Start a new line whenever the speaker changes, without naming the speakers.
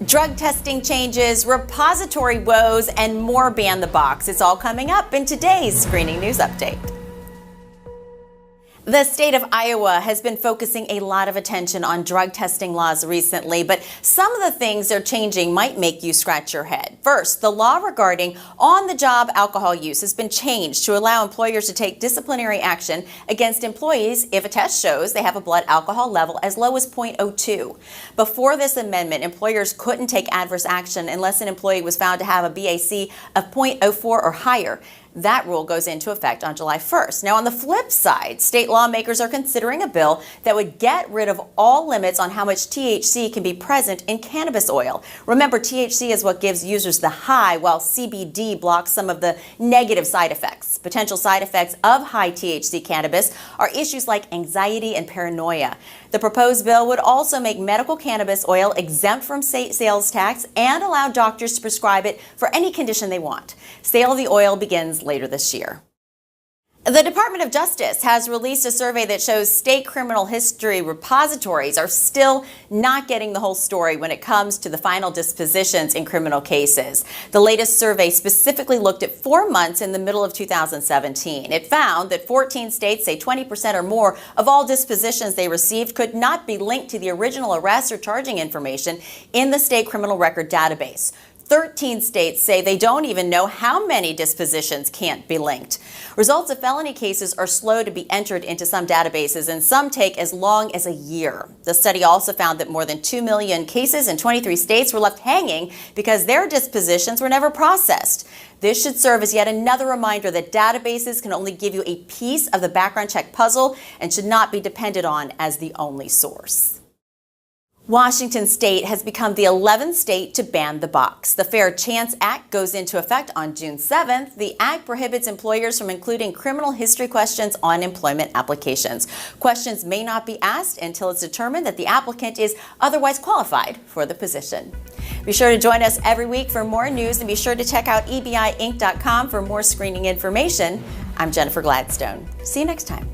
Drug testing changes, repository woes, and more Ban the Box. It's all coming up in today's Screening News Update. The state of Iowa has been focusing a lot of attention on drug testing laws recently, but some of the things they're changing might make you scratch your head. First, the law regarding on-the-job alcohol use has been changed to allow employers to take disciplinary action against employees if a test shows they have a blood alcohol level as low as 0.02. Before this amendment, employers couldn't take adverse action unless an employee was found to have a BAC of 0.04 or higher. That rule goes into effect on July 1st. Now, on the flip side, state lawmakers are considering a bill that would get rid of all limits on how much THC can be present in cannabis oil. Remember, THC is what gives users the high, while CBD blocks some of the negative side effects. Potential side effects of high THC cannabis are issues like anxiety and paranoia. The proposed bill would also make medical cannabis oil exempt from state sales tax and allow doctors to prescribe it for any condition they want. Sale of the oil begins later this year. The Department of Justice has released a survey that shows state criminal history repositories are still not getting the whole story when it comes to the final dispositions in criminal cases. The latest survey specifically looked at 4 months in the middle of 2017. It found that 14 states say 20% or more of all dispositions they received could not be linked to the original arrest or charging information in the state criminal record database. 13 states say they don't even know how many dispositions can't be linked. Results of felony cases are slow to be entered into some databases, and some take as long as a year. The study also found that more than 2 million cases in 23 states were left hanging because their dispositions were never processed. This should serve as yet another reminder that databases can only give you a piece of the background check puzzle and should not be depended on as the only source. Washington State has become the 11th state to ban the box. The Fair Chance Act goes into effect on June 7th. The act prohibits employers from including criminal history questions on employment applications. Questions may not be asked until it's determined that the applicant is otherwise qualified for the position. Be sure to join us every week for more news, and be sure to check out ebiinc.com for more screening information. I'm Jennifer Gladstone. See you next time.